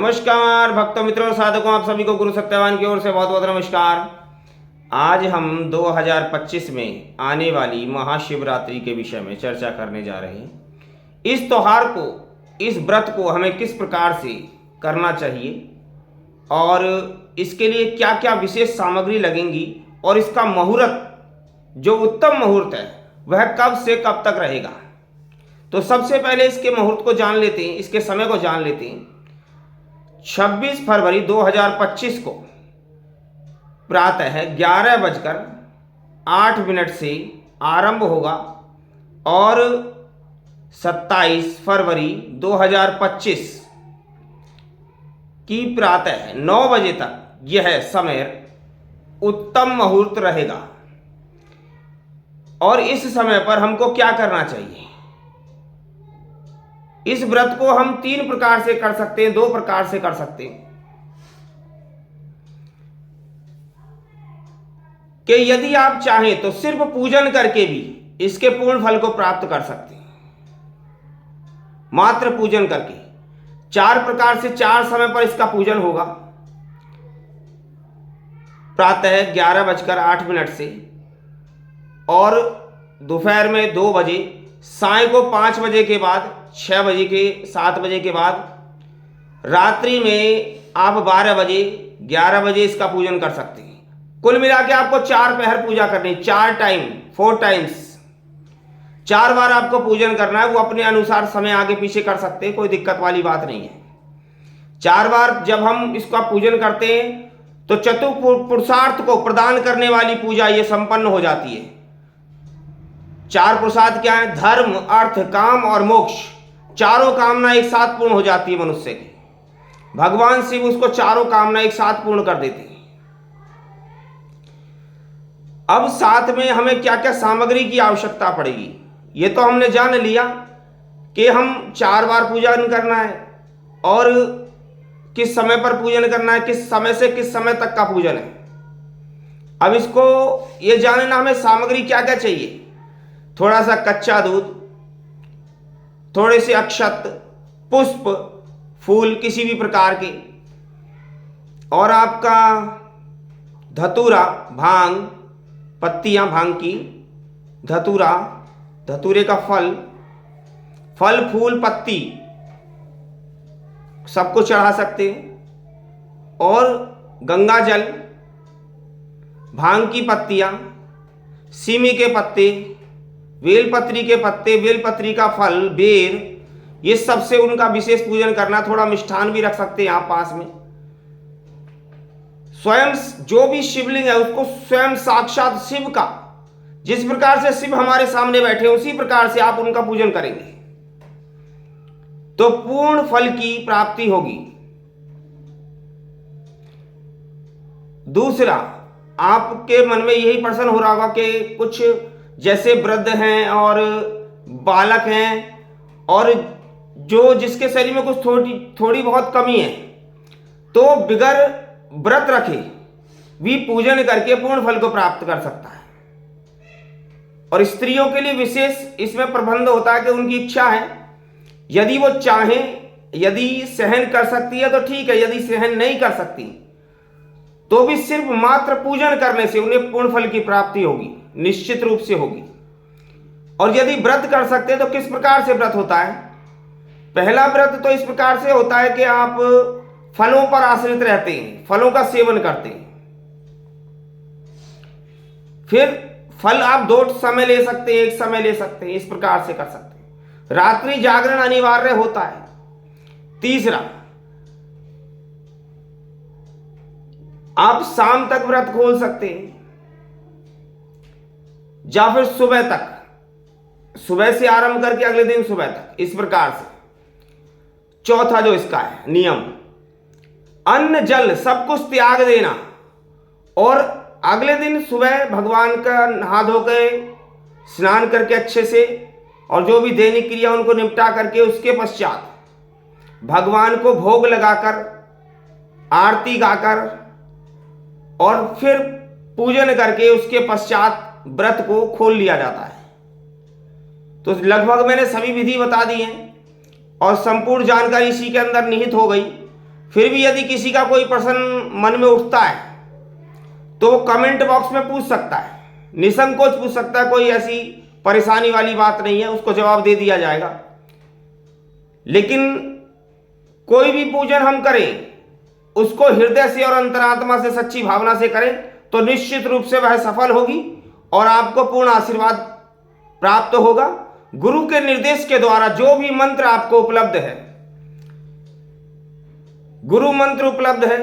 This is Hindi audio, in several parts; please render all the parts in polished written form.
नमस्कार भक्तों, मित्रों और साधकों, आप सभी को गुरु सत्यवान की ओर से बहुत बहुत नमस्कार। आज हम 2025 में आने वाली महाशिवरात्रि के विषय में चर्चा करने जा रहे हैं। इस त्योहार को, इस व्रत को हमें किस प्रकार से करना चाहिए और इसके लिए क्या क्या विशेष सामग्री लगेंगी और इसका मुहूर्त, जो उत्तम मुहूर्त है, वह कब से कब तक रहेगा। तो सबसे पहले इसके मुहूर्त को जान लेते हैं, इसके समय को जान लेते हैं। 26 फरवरी 2025 को प्रातः 11:08 से आरंभ होगा और 27 फरवरी 2025 की प्रातः 9 बजे तक यह समय उत्तम मुहूर्त रहेगा। और इस समय पर हमको क्या करना चाहिए? इस व्रत को हम 3 प्रकार से कर सकते हैं, 2 प्रकार से कर सकते हैं। कि यदि आप चाहें तो सिर्फ पूजन करके भी इसके पूर्ण फल को प्राप्त कर सकते हैं। मात्र पूजन करके 4 प्रकार से 4 समय पर इसका पूजन होगा। प्रातः 11:08 से और दोपहर में 2 बजे, साय को 5 बजे के बाद, 6 बजे के 7 बजे के बाद, रात्रि में आप 12 बजे 11 बजे इसका पूजन कर सकते हैं। कुल मिला के आपको 4 पहर पूजा करनी, 4 टाइम, 4 टाइम्स, 4 बार आपको पूजन करना है। वो अपने अनुसार समय आगे पीछे कर सकते हैं, कोई दिक्कत वाली बात नहीं है। 4 बार जब हम इसका पूजन करते हैं तो चतुर्पुरुषार्थ को प्रदान करने वाली पूजा ये संपन्न हो जाती है। 4 पुरुषार्थ क्या है? धर्म, अर्थ, काम और मोक्ष। चारों कामना एक साथ पूर्ण हो जाती है मनुष्य की। भगवान शिव उसको चारों कामना एक साथ पूर्ण कर देते हैं। अब साथ में हमें क्या क्या सामग्री की आवश्यकता पड़ेगी, ये तो हमने जान लिया कि हम 4 बार पूजन करना है और किस समय पर पूजन करना है, किस समय से किस समय तक का पूजन है। अब इसको ये जानना हमें सामग्री क्या क्या चाहिए। थोड़ा सा कच्चा दूध, थोड़े से अक्षत, पुष्प, फूल किसी भी प्रकार के, और आपका धतूरा, भांग, पत्तियां भांग की, धतूरा, धतूरे का फल, फूल, पत्ती सबको चढ़ा सकते हैं। और गंगा जल, भांग की पत्तियां, सीमी के पत्ते, बेलपत्री के पत्ते, बेलपत्री का फल, बेर, ये सबसे उनका विशेष पूजन करना। थोड़ा मिष्ठान भी रख सकते हैं आप पास में। स्वयं जो भी शिवलिंग है उसको स्वयं साक्षात शिव का, जिस प्रकार से शिव हमारे सामने बैठे उसी प्रकार से आप उनका पूजन करेंगे तो पूर्ण फल की प्राप्ति होगी। दूसरा, आपके मन में यही प्रश्न हो रहा होगा कि कुछ जैसे वृद्ध हैं और बालक हैं और जो जिसके शरीर में कुछ थोड़ी बहुत कमी है, तो बिगर व्रत रखे भी पूजन करके पूर्ण फल को प्राप्त कर सकता है। और स्त्रियों के लिए विशेष इसमें प्रबंध होता है कि उनकी इच्छा है, यदि वो चाहें, यदि सहन कर सकती है तो ठीक है, यदि सहन नहीं कर सकती तो भी सिर्फ मात्र पूजन करने से उन्हें पूर्ण फल की प्राप्ति होगी, निश्चित रूप से होगी। और यदि व्रत कर सकते हैं तो किस प्रकार से व्रत होता है? पहला व्रत तो इस प्रकार से होता है कि आप फलों पर आश्रित रहते हैं, फलों का सेवन करते हैं। फिर फल आप 2 समय ले सकते हैं, 1 समय ले सकते हैं, इस प्रकार से कर सकते हैं। रात्रि जागरण अनिवार्य होता है। तीसरा, आप शाम तक व्रत खोल सकते हैं या फिर सुबह तक, सुबह से आरंभ करके अगले दिन सुबह तक, इस प्रकार से। चौथा जो इसका है नियम, अन्न जल सब कुछ त्याग देना और अगले दिन सुबह भगवान का नहा धो के स्नान करके अच्छे से और जो भी दैनिक क्रिया उनको निपटा करके उसके पश्चात भगवान को भोग लगाकर, आरती गाकर और फिर पूजन करके उसके पश्चात व्रत को खोल लिया जाता है। तो लगभग मैंने सभी विधि बता दी हैं और संपूर्ण जानकारी इसी के अंदर निहित हो गई। फिर भी यदि किसी का कोई प्रश्न मन में उठता है तो वो कमेंट बॉक्स में पूछ सकता है, निसंकोच पूछ सकता है, कोई ऐसी परेशानी वाली बात नहीं है, उसको जवाब दे दिया जाएगा। लेकिन कोई भी पूजन हम करें उसको हृदय से और अंतरात्मा से सच्ची भावना से करें तो निश्चित रूप से वह सफल होगी और आपको पूर्ण आशीर्वाद प्राप्त होगा। गुरु के निर्देश के द्वारा जो भी मंत्र आपको उपलब्ध है, गुरु मंत्र उपलब्ध है,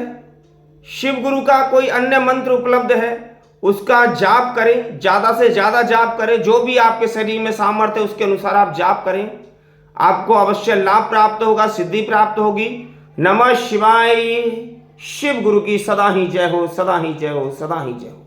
शिव गुरु का कोई अन्य मंत्र उपलब्ध है, उसका जाप करें, ज्यादा से ज्यादा जाप करें, जो भी आपके शरीर में सामर्थ्य है उसके अनुसार आप जाप करें, आपको अवश्य लाभ प्राप्त होगा, सिद्धि प्राप्त होगी। नमः शिवाय। शिव गुरु की सदा ही जय हो, सदा ही जय हो, सदा ही जय हो।